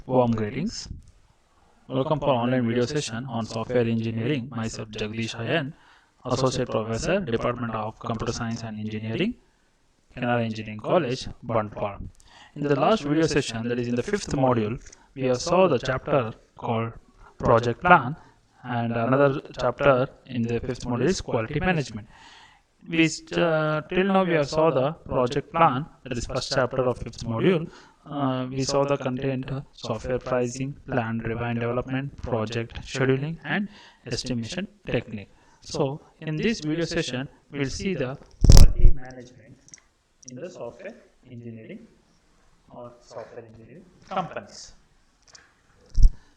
Warm greetings. Welcome for online video session on software engineering. Myself Jagadisha and Associate Professor, Department of Computer Science and Engineering, Canara Engineering College, Bandpal. In the last video session, that is in the 5th module, we have saw the chapter called Project Plan, and another chapter in the 5th module is Quality Management. Till now we have saw the Project Plan, that is first chapter of 5th module. We saw the content, software pricing, plan driven development, project scheduling, and estimation technique. So in this video session, we will see the quality management in the software engineering or software engineering companies.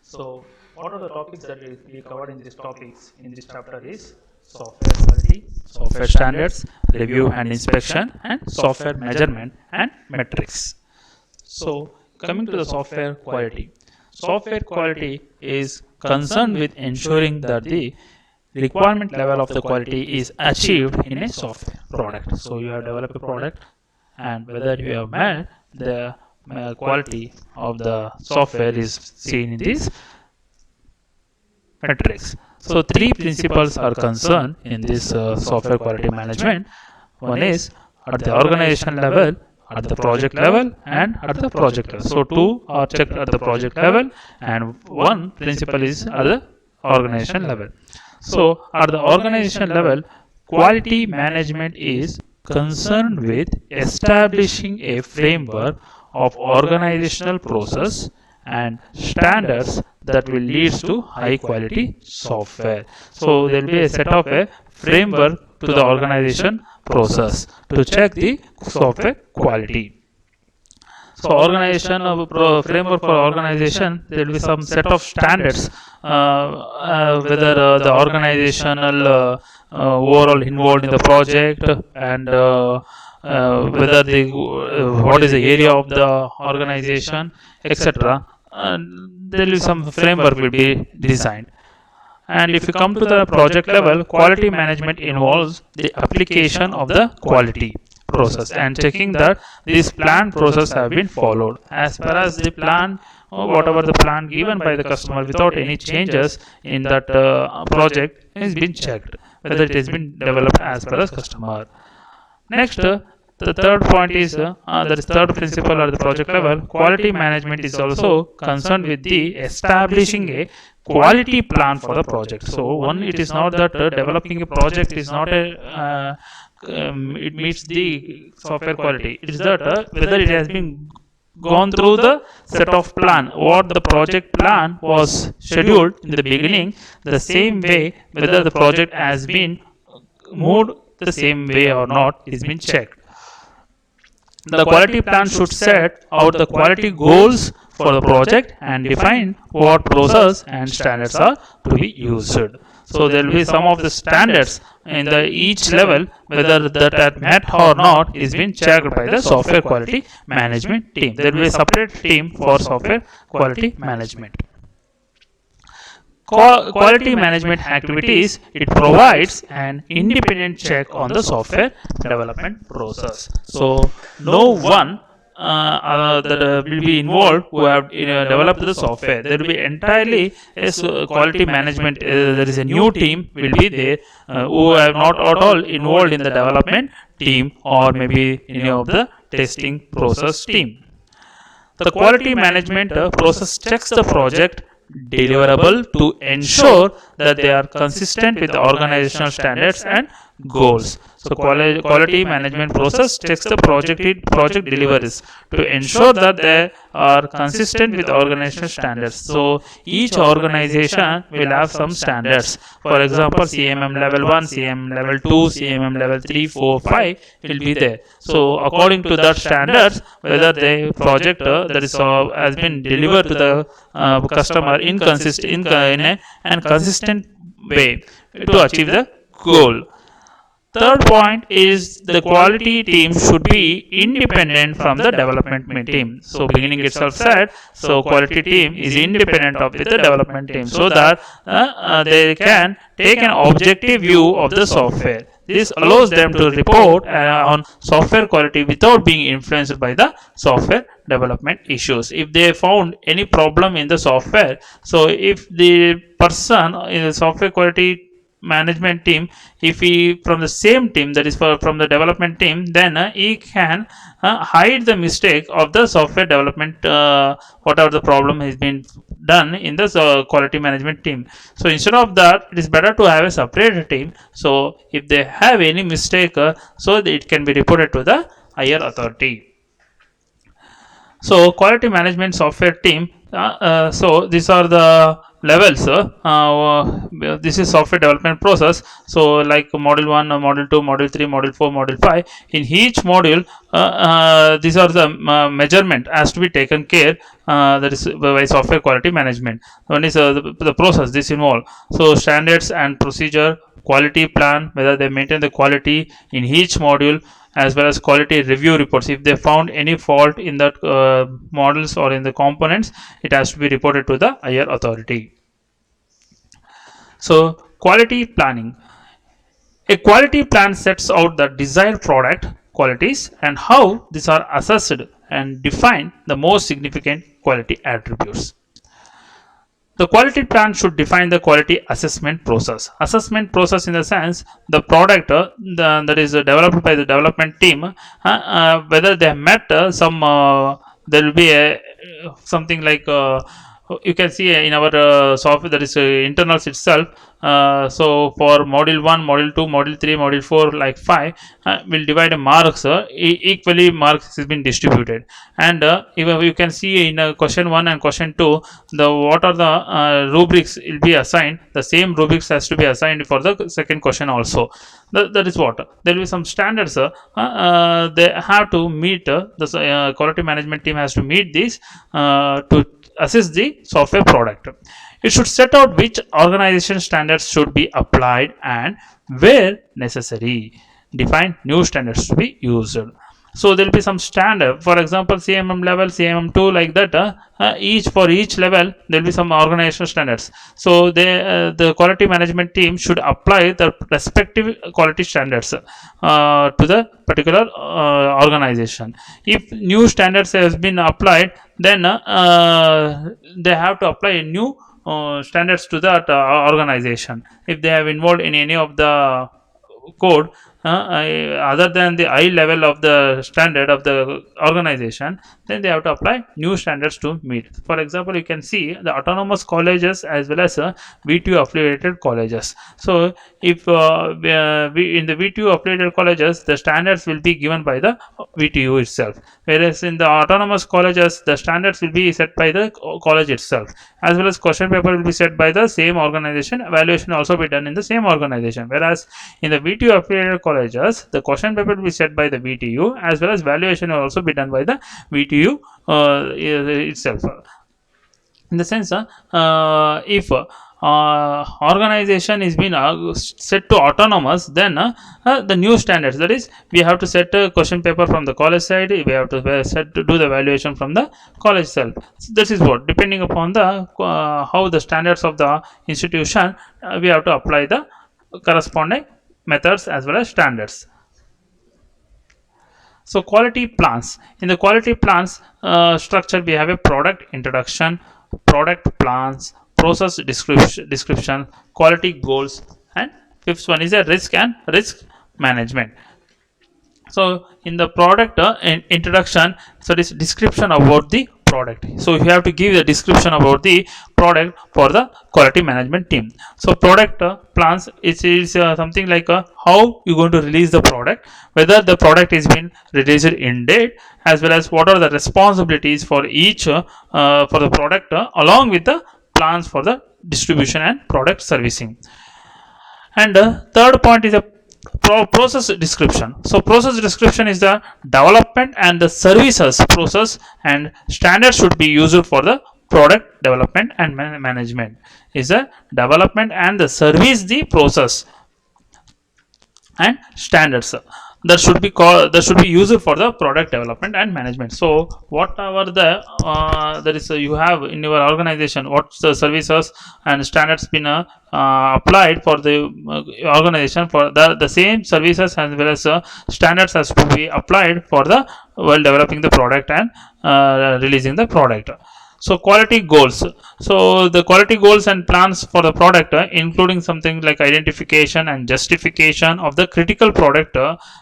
So what are the topics that we covered in this chapter is software quality, software standards, review and inspection, and software measurement and metrics. So coming to the software quality. Software quality is concerned with ensuring that the requirement level of the quality is achieved in a software product. So you have developed a product, and whether you have met the quality of the software is seen in these metrics. So three principles are concerned in this software quality management. One is at the organization level, at the project level, and at the project level. So two are checked at the project level, and one principle is at the organization level. So at the organization level, quality management is concerned with establishing a framework of organizational process and standards that will lead to high quality software. So there will be a set of a framework to the organization process to check the software quality. So organization of framework for organization, there will be some set of standards, whether the organizational overall involved in the project, and whether the what is the area of the organization, etc. There will be some framework will be designed. And if you come to the project level, quality management involves the application of the quality process and checking that this plan process have been followed as far as the plan or whatever the plan given by the customer without any changes in that project has been checked, whether it has been developed as per the customer. Next, the third point is that is third principle at the project level. Quality management is also concerned with the establishing a quality plan for the project. So one, it is not that developing a project is not a it meets the software quality. It is that whether it has been gone through the set of plan, what the project plan was scheduled in the beginning, the same way whether the project has been moved the same way or not is been checked. The quality plan should set out the quality goals for the project and define what process and standards are to be used. So there will be some of the standards in the each level, whether that are met or not is being checked by the software quality management team. There will be a separate team for software quality management. Quality management activities, it provides an independent check on the software development process. So no one that will be involved who have developed the software. There will be entirely quality management. There is a new team will be there who are not at all involved in the development team or maybe any of the testing process team. The quality management process checks the project deliverable to ensure that they are consistent with the organizational standards and goals. So quality management process checks the project deliveries to ensure that they are consistent with organizational standards. So each organization will have some standards. For example, CMM level 1, CMM level 2, CMM level 3, 4, 5 will be there. So according to that standards, whether the project that is has been delivered to the customer in a consistent way to achieve the goal. Third point is the quality team should be independent from the development team. So beginning itself said, so quality team is independent of the development team so that they can take an objective view of the software. This allows them to report on software quality without being influenced by the software development issues. If they found any problem in the software, so if the person in the software quality management team, if he from the same team, that is from the development team, then he can hide the mistake of the software development, whatever the problem has been done in the quality management team. So instead of that, it is better to have a separate team. So if they have any mistake, so it can be reported to the higher authority. So quality management software team, so these are the levels. This is software development process. So like module 1, module 2, module 3, module 4, module 5. In each module, these are the measurement has to be taken care, that is by software quality management. One is the process this involve. So standards and procedure, quality plan, whether they maintain the quality in each module, as well as quality review reports. If they found any fault in that models or in the components, it has to be reported to the higher authority. So quality planning. A quality plan sets out the desired product qualities and how these are assessed and define the most significant quality attributes. The quality plan should define the quality assessment process. Assessment process in the sense the product that is developed by the development team, whether they have met some, there will be a something like you can see in our software, that is internals itself. So for module 1, module 2, module 3, module 4, like 5, we'll divide marks, equally marks has been distributed. And even you can see in question 1 and question 2, the what are the rubrics will be assigned. The same rubrics has to be assigned for the second question also. That is what there will be some standards, they have to meet, the quality management team has to meet these to assess the software product. It should set out which organization standards should be applied and where necessary, define new standards to be used. So there will be some standard, for example CMM level, CMM2, like that. Each for each level there will be some organizational standards. So the quality management team should apply the respective quality standards to the particular organization. If new standards has been applied, then they have to apply a new standards to that organization. If they have involved in any of the code other than the high level of the standard of the organization, then they have to apply new standards to meet. For example, you can see the autonomous colleges as well as VTU affiliated colleges. So if we in the VTU affiliated colleges, the standards will be given by the VTU itself, whereas in the autonomous colleges the standards will be set by the college itself, as well as question paper will be set by the same organization, evaluation also be done in the same organization. Whereas in the VTU affiliated colleges, the question paper will be set by the VTU, as well as valuation will also be done by the VTU itself. In the sense, if organization is been set to autonomous, then the new standards, that is we have to set a question paper from the college side, we have to set to do the evaluation from the college itself. So this is what, depending upon the how the standards of the institution, we have to apply the corresponding methods as well as standards. So quality plans. In the quality plans structure, we have a product introduction, product plans, process description, quality goals, and fifth one is a risk and risk management. So in the product introduction, so this description about the product. So you have to give the description about the product for the quality management team. So product plans, it is something like how you going to release the product, whether the product is been released in date, as well as what are the responsibilities for each for the product, along with the plans for the distribution and product servicing. And third point is a process description. So process description is the development and the services process, and standards should be used for the product development and management. Is the development and the service the process, and standards that should be used for the product development and management. So whatever the there is you have in your organization, what the services and standards been applied for the organization, for the same services as well as standards has to be applied for the while developing the product and releasing the product. So quality goals. So the quality goals and plans for the product including something like identification and justification of the critical product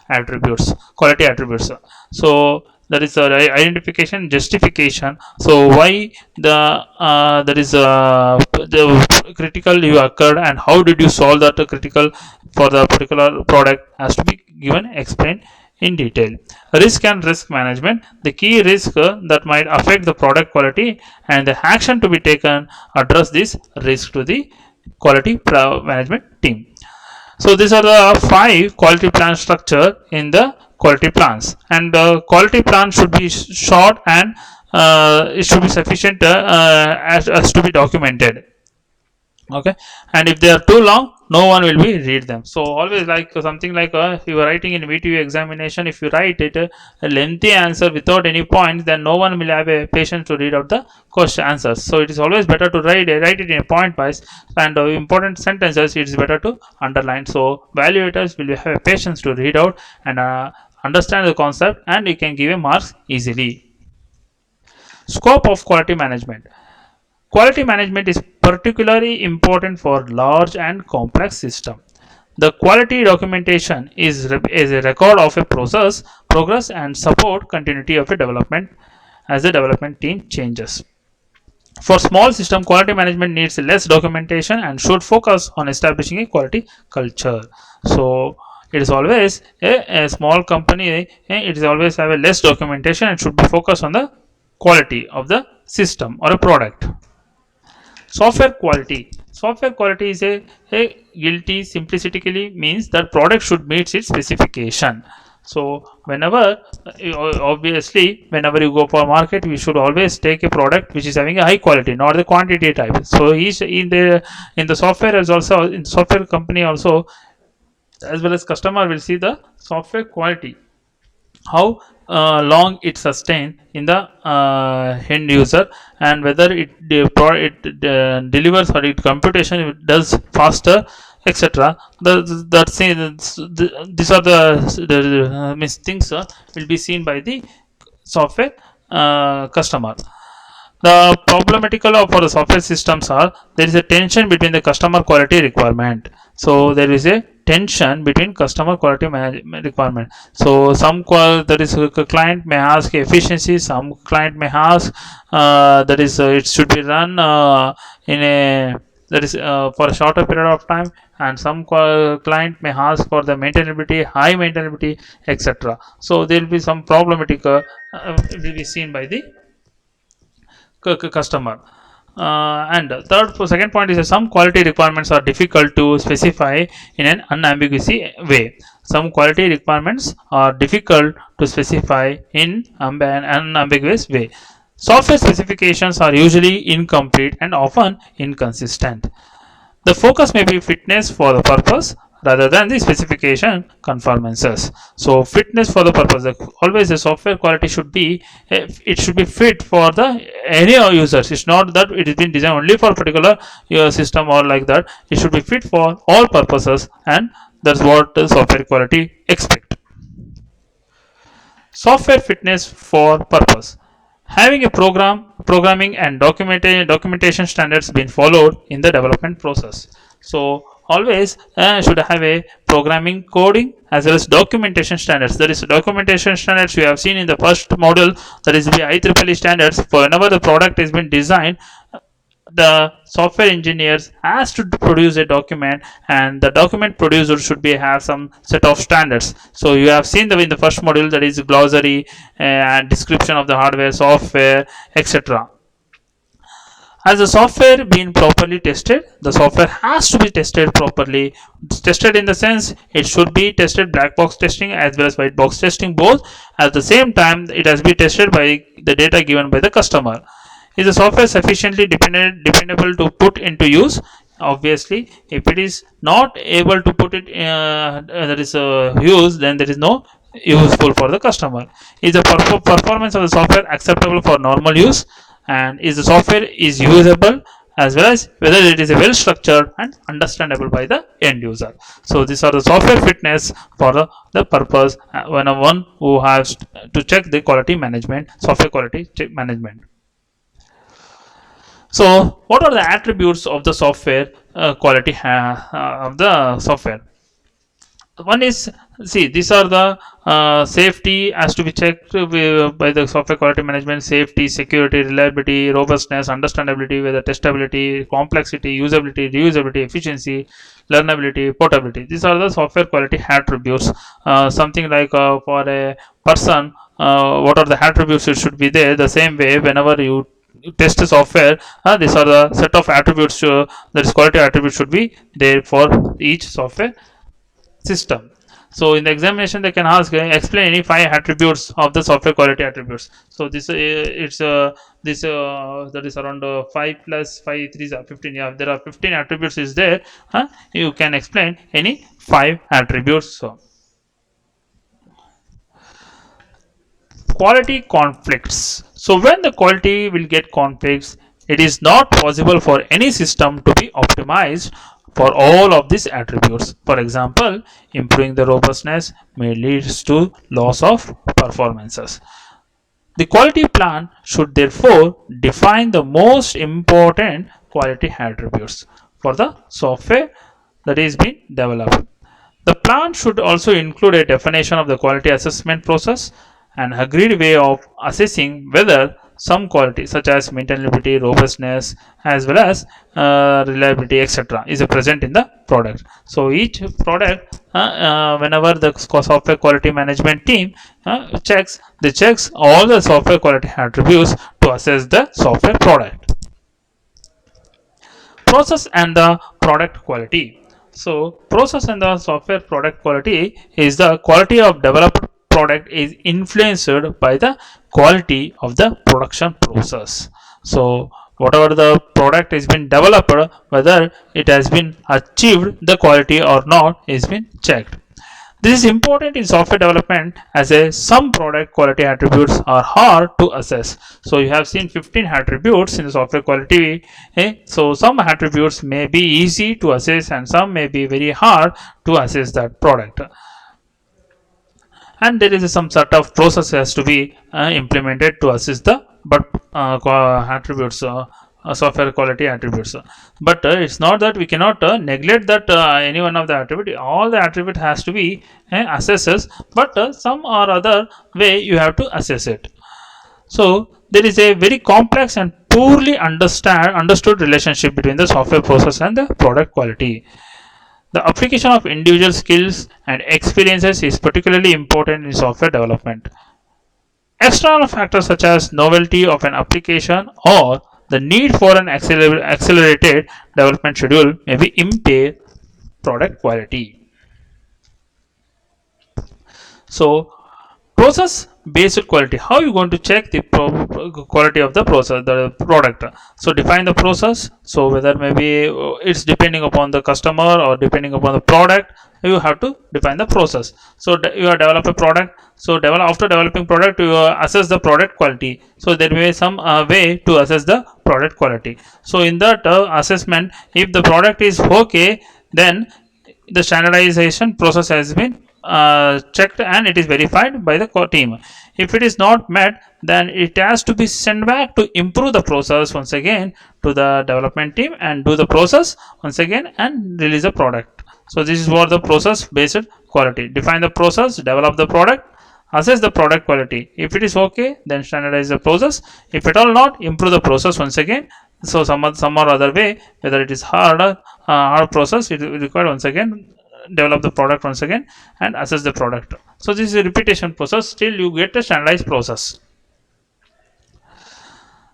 attributes, quality attributes. So that is identification, justification. So why there is the critical you occurred and how did you solve that critical for the particular product has to be given, explained in detail. Risk and risk management. The key risk that might affect the product quality and the action to be taken address this risk to the quality management team. So these are the 5 quality plan structure in the quality plans, and quality plan should be short and it should be sufficient as to be documented. Okay, and if they are too long, no one will be read them. So always like something like if you are writing in VTU examination, if you write it a lengthy answer without any points, then no one will have a patience to read out the question answers. So it is always better to write it in a point wise, and important sentences it is better to underline. So evaluators will have a patience to read out and understand the concept, and you can give a marks easily. Scope of quality management. Quality management is particularly important for large and complex systems. The quality documentation is a record of a process, progress, and support continuity of a development as the development team changes. For small system, quality management needs less documentation and should focus on establishing a quality culture. So it is always a small company, it is always have a less documentation and should be focused on the quality of the system or a product. Software quality. Software quality is a guilty simplistically means that product should meet its specification. So whenever obviously whenever you go for market, we should always take a product which is having a high quality, not the quantity type. So each in the software is also in software company also, as well as customer will see the software quality, how long it sustains in the end user, and whether it delivers or it computation it does faster, etc. These are the things will be seen by the software customer. The problematical for the software systems are there is a tension between the customer quality requirement. So there is a tension between customer quality requirement. So some that is a client may ask efficiency, some client may ask that is it should be run in a that is for a shorter period of time, and some client may ask for the maintainability, high maintainability, etc. So there will be some problematic will be seen by the customer. And second point is that some quality requirements are difficult to specify in an unambiguous way. Some quality requirements are difficult to specify in an unambiguous way. Software specifications are usually incomplete and often inconsistent. The focus may be fitness for the purpose rather than the specification conformances. So fitness for the purpose, always the software quality should be it should be fit for the any users. It's not that it has been designed only for particular system or like that. It should be fit for all purposes, and that's what the software quality expect. Software fitness for purpose. Having a programming and documentation standards been followed in the development process. So always should have a programming, coding as well as documentation standards. There is documentation standards we have seen in the first module, that is the IEEE standards. For whenever the product has been designed, the software engineers has to produce a document, and the document producer should be have some set of standards. So you have seen in the first module, that is glossary and description of the hardware, software, etc. Has the software been properly tested? The software has to be tested properly. Tested in the sense it should be tested black box testing as well as white box testing both. At the same time, it has been tested by the data given by the customer. Is the software sufficiently dependable to put into use? obviously if it is not able to put it that is use, then there is no useful for the customer. Is the performance of the software acceptable for normal use, and is the software is usable, as well as whether it is well structured and understandable by the end user. So these are the software fitness for the purpose when one who has to check the quality management, software quality management. So what are the attributes of the software quality of the software? One is, see, these are the safety has to be checked by the software quality management: safety, security, reliability, robustness, understandability, whether testability, complexity, usability, reusability, efficiency, learnability, portability. These are the software quality attributes. Something like for a person, what are the attributes it should be there. The same way, whenever you test the software, these are the set of attributes, that is quality attributes should be there for each software system. So in the examination they can ask, explain any 5 attributes of the software quality attributes. So this it's this that is around 5 plus 5 3 are 15. Yeah, there are 15 attributes is there. You can explain any 5 attributes. So quality conflicts. So when the quality will get conflicts, it is not possible for any system to be optimized for all of these attributes. For example, improving the robustness may lead to loss of performances. The quality plan should therefore define the most important quality attributes for the software that is being developed. The plan should also include a definition of the quality assessment process, an agreed way of assessing whether some quality such as maintainability, robustness, as well as reliability, etc., is present in the product. So each product, whenever the software quality management team checks, they checks all the software quality attributes to assess the software product. Process and the product quality. So process and the software product quality is the quality of developed product is influenced by the quality of the production process. So whatever the product has been developed, whether it has been achieved the quality or not is been checked. This is important in software development as some product quality attributes are hard to assess. So you have seen 15 attributes in the software quality. So some attributes may be easy to assess and some may be very hard to assess that product. And there is some sort of process has to be implemented to assess the attributes, software quality attributes. But it's not that we cannot neglect that any one of the attribute. All the attribute has to be assessed, but some or other way you have to assess it. So there is a very complex and poorly understood relationship between the software process and the product quality. The application of individual skills and experiences is particularly important in software development. External factors such as novelty of an application or the need for an accelerated development schedule may be impair product quality. So process based quality, how you going to check the quality of the process, the product? So define the process. So whether maybe it's depending upon the customer or depending upon the product, you have to define the process. So you have developed a product, so after developing product you assess the product quality. So there may be some way to assess the product quality. So in that assessment, if the product is okay, then the standardization process has been checked and it is verified by the team. If it is not met, then it has to be sent back to improve the process once again to the development team and do the process once again and release the product. So this is what the process based quality. Define the process, develop the product, assess the product quality. If it is okay, then standardize the process. If at all not, improve the process once again. So some or other way, whether it is hard process, it required once again develop the product once again and assess the product. So this is a repetition process till you get a standardized process.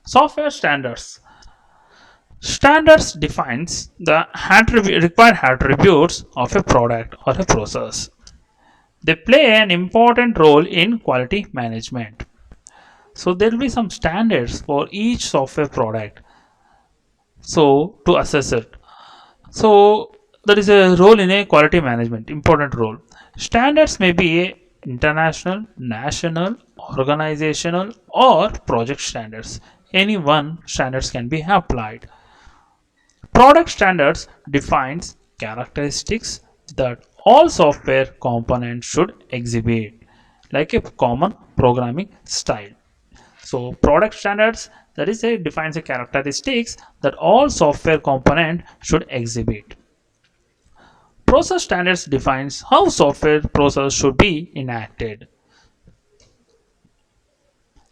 Software standards. Standards defines the required attributes of a product or a process. They play an important role in quality management. So there will be some standards for each software product. So to assess it, So there is a role in a quality management, important role. Standards may be a international, national, organizational, or project standards. Any one standards can be applied. Product standards defines characteristics that all software components should exhibit, like a common programming style. So product standards, that is a defines the characteristics that all software component should exhibit. Process standards defines how software process should be enacted.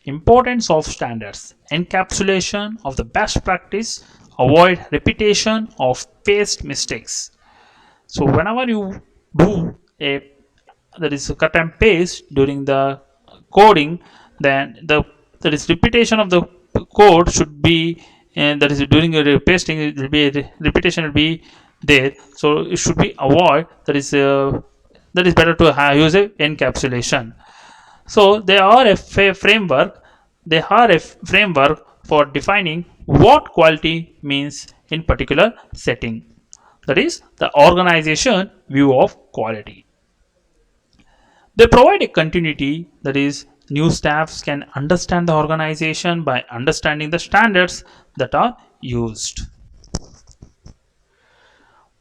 Importance of standards: encapsulation of the best practice, avoid repetition of past mistakes. So whenever you do a, that is a cut and paste during the coding, then there is repetition of the code should be, and that is during your pasting it will be repetition will be there, so it should be avoid. That is better to use a encapsulation. So they are a framework for defining what quality means in particular setting, that is the organization view of quality. They provide a continuity, that is, new staffs can understand the organization by understanding the standards that are used.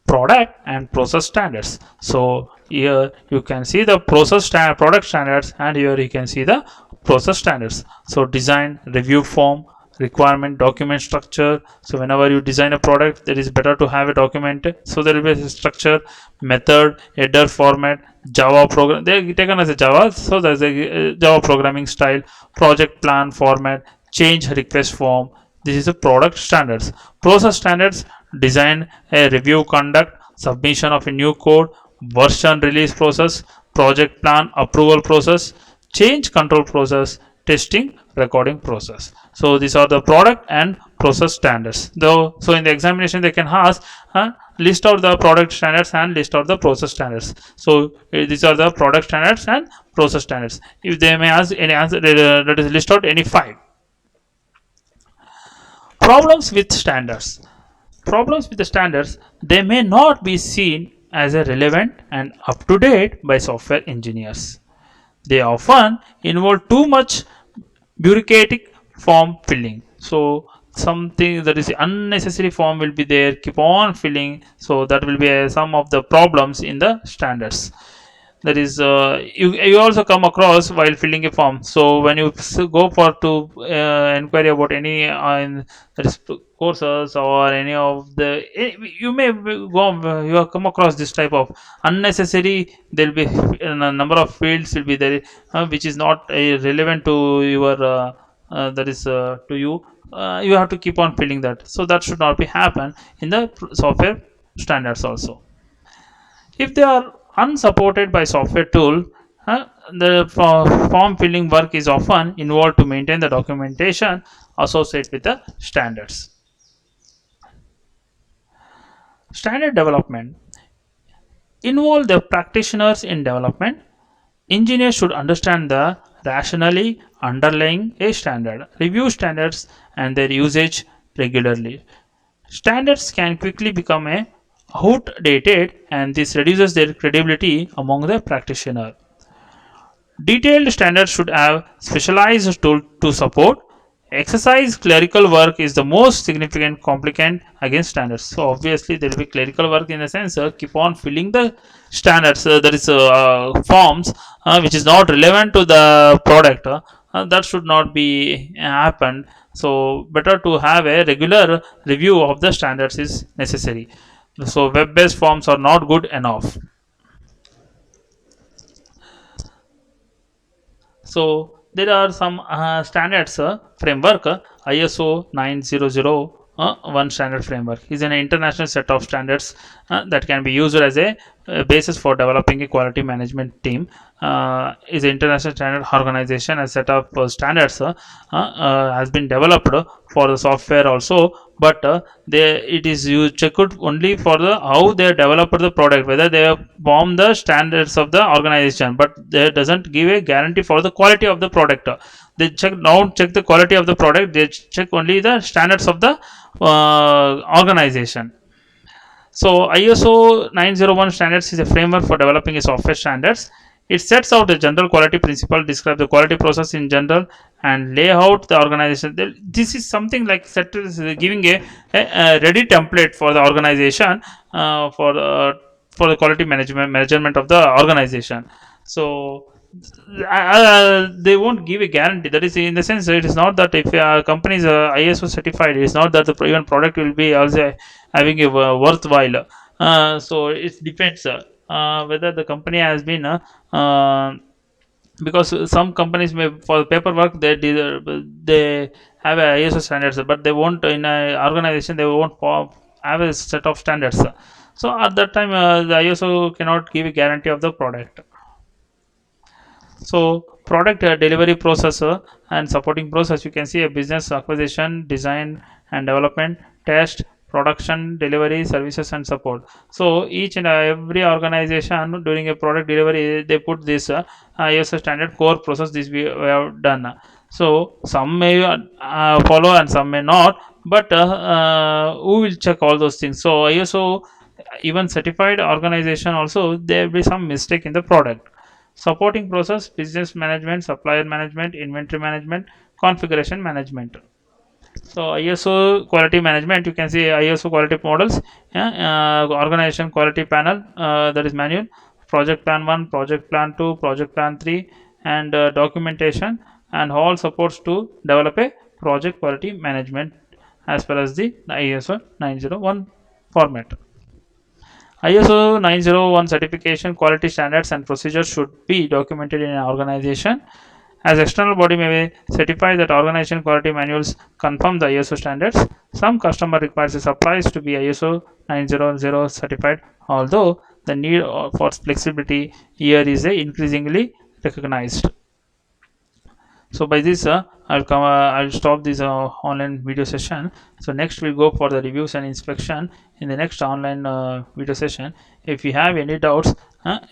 Product and process standards. So here you can see the product standards, and here you can see the process standards. So design review form, requirement document structure. So whenever you design a product, it is better to have a document, so there will be a structure, method, header format, Java program, they are taken as a Java, so there is a Java programming style, project plan format, change request form. This is a product standards. Process standards: design a review conduct, submission of a new code, version release process, project plan approval process, change control process, testing recording process. So these are the product and process standards. Though, so in the examination they can ask, list out the product standards and list out the process standards. So these are the product standards and process standards. If they may ask any answer, let us list out any 5. Problems with standards. Problems with the standards: they may not be seen as a relevant and up to date by software engineers. They often involve too much bureaucratic form filling. So something that is unnecessary form will be there, keep on filling. So that will be some of the problems in the standards. That is, you also come across while filling a form. So when you go for to inquiry about any that is courses or any of the, you may go, you have come across this type of unnecessary, there will be a number of fields will be there, which is not relevant to your that is to you. You have to keep on filling that, so that should not be happen in the software standards also. If they are unsupported by software tool, the form filling work is often involved to maintain the documentation associated with the standards. Standard development involve the practitioners in development. Engineers should understand the rationally underlying a standard, review standards and their usage regularly. Standards can quickly become outdated, and this reduces their credibility among the practitioner. Detailed standards should have specialized tool to support. Exercise clerical work is the most significant complaint against standards. So obviously there will be clerical work in the sense keep on filling the standards. There is forms which is not relevant to the product. That should not be happened. So better to have a regular review of the standards is necessary. So web-based forms are not good enough. So there are some standards framework. ISO 9001 standard framework is an international set of standards that can be used as a basis for developing a quality management team. Is an international standard organization. A set of standards has been developed for the software also, but it is used checked only for the how they developed the product, whether they have formed the standards of the organization, but they doesn't give a guarantee for the quality of the product. They don't check the quality of the product, they check only the standards of the organization. So ISO 901 standards is a framework for developing a software standards. It sets out a general quality principle, describe the quality process in general, and lay out the organization. This is something like giving a ready template for the organization for the quality management measurement of the organization. So they won't give a guarantee. That is, in the sense, it is not that if a company is ISO certified, it is not that the even product will be also having a worthwhile. So it depends whether the company has been because some companies may for paperwork they have a ISO standards, but they won't in a organization they won't have a set of standards. So at that time, the ISO cannot give a guarantee of the product. So product delivery process and supporting process, you can see a business acquisition, design and development, test, production, delivery, services and support. So each and every organization during a product delivery they put this ISO standard core process. This we have done. So some may follow and some may not, but who will check all those things? So ISO even certified organization also there will be some mistake in the product. Supporting process, business management, supplier management, inventory management, configuration management. So ISO quality management, you can see ISO quality models, yeah, organization quality panel, that is manual, project plan 1, project plan 2, project plan 3, and documentation, and all supports to develop a project quality management as per as the ISO 901 format. ISO 901 certification, quality standards and procedures should be documented in an organization. As external body may certify that organization quality manuals confirm the ISO standards. Some customer requires the supplies to be ISO 900 certified, although the need for flexibility here is increasingly recognized. So by this I'll stop this online video session. So next we'll go for the reviews and inspection in the next online video session. If you have any doubts,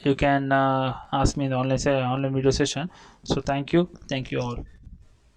you can ask me in the online video session. So thank you all.